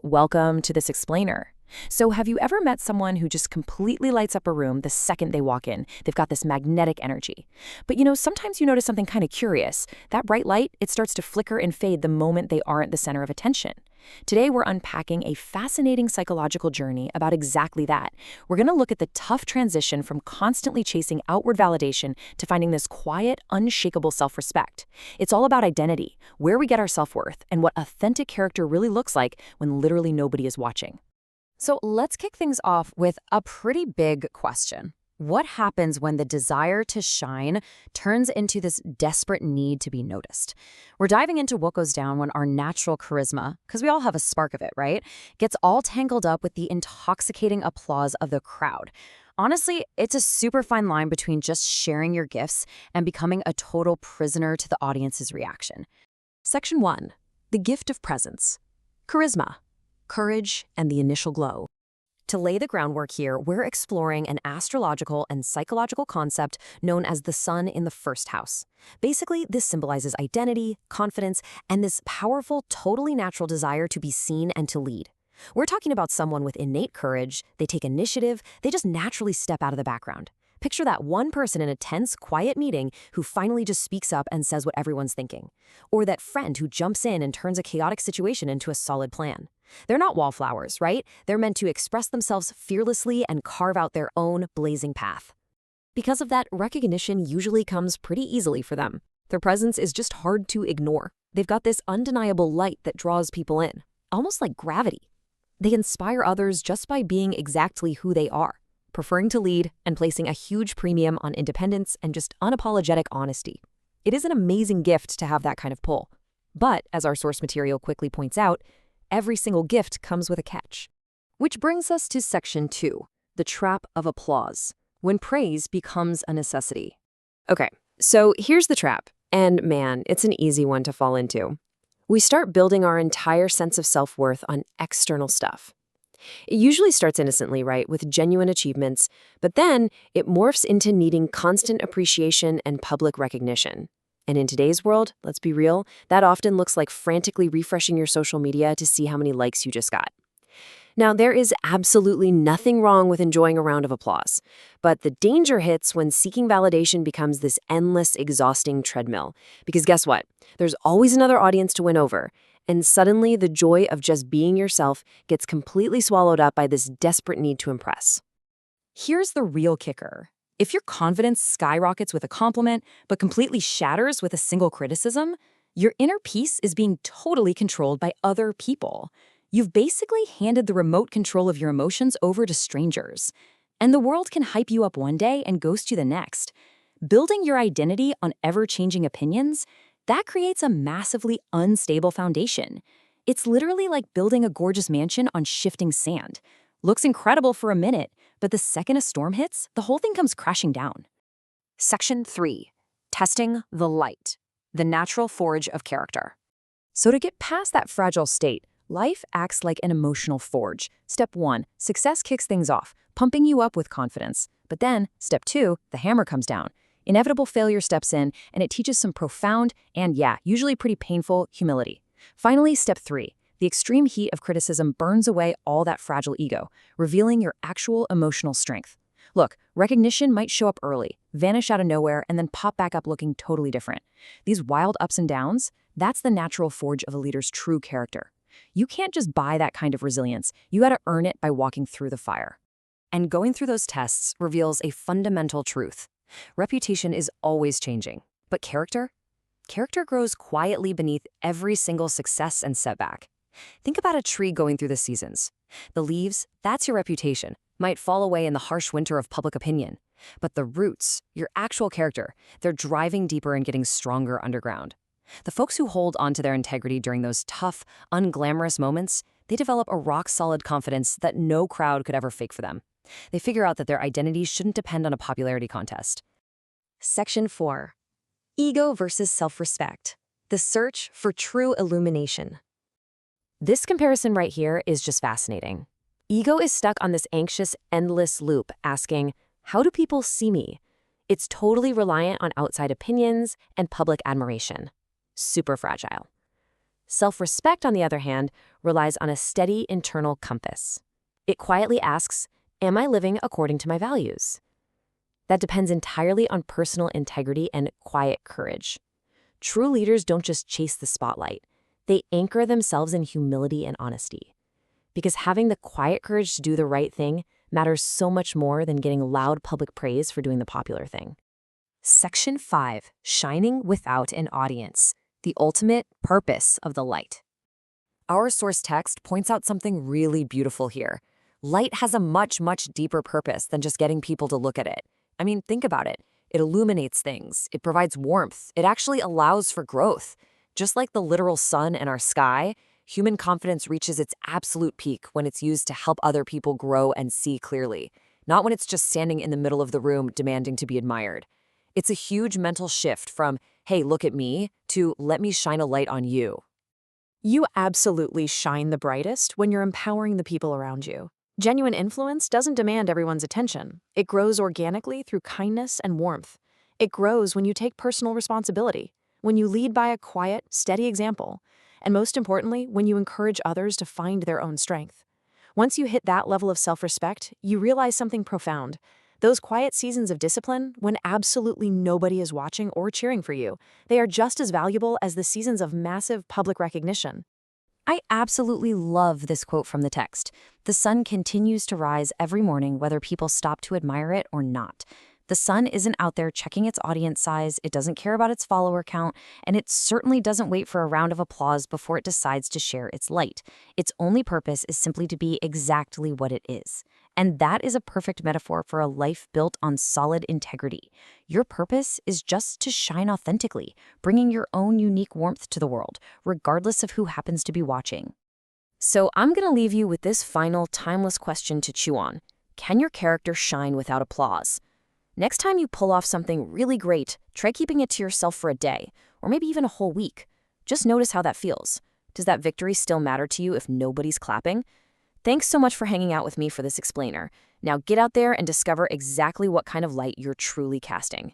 Welcome to this explainer. So, have you ever met someone who just completely lights up a room the second they walk in? They've got this magnetic energy. But sometimes you notice something kind of curious. That bright light, it starts to flicker and fade the moment they aren't the center of attention. Today, we're unpacking a fascinating psychological journey about exactly that. We're going to look at the tough transition from constantly chasing outward validation to finding this quiet, unshakable self-respect. It's all about identity, where we get our self-worth, and what authentic character really looks like when literally nobody is watching. So let's kick things off with a pretty big question. What happens when the desire to shine turns into this desperate need to be noticed? We're diving into what goes down when our natural charisma, because we all have a spark of it, right, gets all tangled up with the intoxicating applause of the crowd. Honestly, it's a super fine line between just sharing your gifts and becoming a total prisoner to the audience's reaction. Section 1. The gift of presence. Charisma. Courage, and the initial glow. To lay the groundwork here, we're exploring an astrological and psychological concept known as the sun in the first house. Basically, this symbolizes identity, confidence, and this powerful, totally natural desire to be seen and to lead. We're talking about someone with innate courage, they take initiative, they just naturally step out of the background. Picture that one person in a tense, quiet meeting who finally just speaks up and says what everyone's thinking. Or that friend who jumps in and turns a chaotic situation into a solid plan. They're not wallflowers, right? They're meant to express themselves fearlessly and carve out their own blazing path. Because of that, recognition usually comes pretty easily for them. Their presence is just hard to ignore. They've got this undeniable light that draws people in, almost like gravity. They inspire others just by being exactly who they are, preferring to lead and placing a huge premium on independence and just unapologetic honesty. It is an amazing gift to have that kind of pull. But, as our source material quickly points out, every single gift comes with a catch. Which brings us to Section 2, the trap of applause, when praise becomes a necessity. Okay, so here's the trap, and man, it's an easy one to fall into. We start building our entire sense of self-worth on external stuff. It usually starts innocently, right, with genuine achievements, but then it morphs into needing constant appreciation and public recognition. And in today's world, let's be real, that often looks like frantically refreshing your social media to see how many likes you just got. Now, there is absolutely nothing wrong with enjoying a round of applause, but the danger hits when seeking validation becomes this endless, exhausting treadmill. Because guess what? There's always another audience to win over, and suddenly the joy of just being yourself gets completely swallowed up by this desperate need to impress. Here's the real kicker. If your confidence skyrockets with a compliment, but completely shatters with a single criticism, your inner peace is being totally controlled by other people. You've basically handed the remote control of your emotions over to strangers. And the world can hype you up one day and ghost you the next. Building your identity on ever-changing opinions, that creates a massively unstable foundation. It's literally like building a gorgeous mansion on shifting sand. Looks incredible for a minute, but the second a storm hits, the whole thing comes crashing down. Section 3. Testing the light, the natural forge of character. So to get past that fragile state, life acts like an emotional forge. Step 1, success kicks things off, pumping you up with confidence. But then, Step 2, the hammer comes down. Inevitable failure steps in, and it teaches some profound and, usually pretty painful humility. Finally, Step 3. The extreme heat of criticism burns away all that fragile ego, revealing your actual emotional strength. Look, recognition might show up early, vanish out of nowhere, and then pop back up looking totally different. These wild ups and downs, that's the natural forge of a leader's true character. You can't just buy that kind of resilience. You gotta earn it by walking through the fire. And going through those tests reveals a fundamental truth. Reputation is always changing, but character? Character grows quietly beneath every single success and setback. Think about a tree going through the seasons. The leaves, that's your reputation, might fall away in the harsh winter of public opinion. But the roots, your actual character, they're driving deeper and getting stronger underground. The folks who hold onto their integrity during those tough, unglamorous moments, they develop a rock-solid confidence that no crowd could ever fake for them. They figure out that their identity shouldn't depend on a popularity contest. Section 4. Ego versus self-respect. The search for true illumination. This comparison right here is just fascinating. Ego is stuck on this anxious, endless loop, asking, how do people see me? It's totally reliant on outside opinions and public admiration. Super fragile. Self-respect, on the other hand, relies on a steady internal compass. It quietly asks, am I living according to my values? That depends entirely on personal integrity and quiet courage. True leaders don't just chase the spotlight. They anchor themselves in humility and honesty. Because having the quiet courage to do the right thing matters so much more than getting loud public praise for doing the popular thing. Section 5. Shining without an audience. The ultimate purpose of the light. Our source text points out something really beautiful here. Light has a much, much deeper purpose than just getting people to look at it. I mean, think about it. It illuminates things. It provides warmth. It actually allows for growth. Just like the literal sun and our sky, human confidence reaches its absolute peak when it's used to help other people grow and see clearly, not when it's just standing in the middle of the room demanding to be admired. It's a huge mental shift from, hey, look at me, to let me shine a light on you. You absolutely shine the brightest when you're empowering the people around you. Genuine influence doesn't demand everyone's attention. It grows organically through kindness and warmth. It grows when you take personal responsibility, when you lead by a quiet, steady example, and most importantly, when you encourage others to find their own strength. Once you hit that level of self-respect, you realize something profound. Those quiet seasons of discipline, when absolutely nobody is watching or cheering for you, they are just as valuable as the seasons of massive public recognition. I absolutely love this quote from the text. The sun continues to rise every morning whether people stop to admire it or not. The sun isn't out there checking its audience size, it doesn't care about its follower count, and it certainly doesn't wait for a round of applause before it decides to share its light. Its only purpose is simply to be exactly what it is. And that is a perfect metaphor for a life built on solid integrity. Your purpose is just to shine authentically, bringing your own unique warmth to the world, regardless of who happens to be watching. So I'm going to leave you with this final, timeless question to chew on. Can your character shine without applause? Next time you pull off something really great, try keeping it to yourself for a day, or maybe even a whole week. Just notice how that feels. Does that victory still matter to you if nobody's clapping? Thanks so much for hanging out with me for this explainer. Now get out there and discover exactly what kind of light you're truly casting.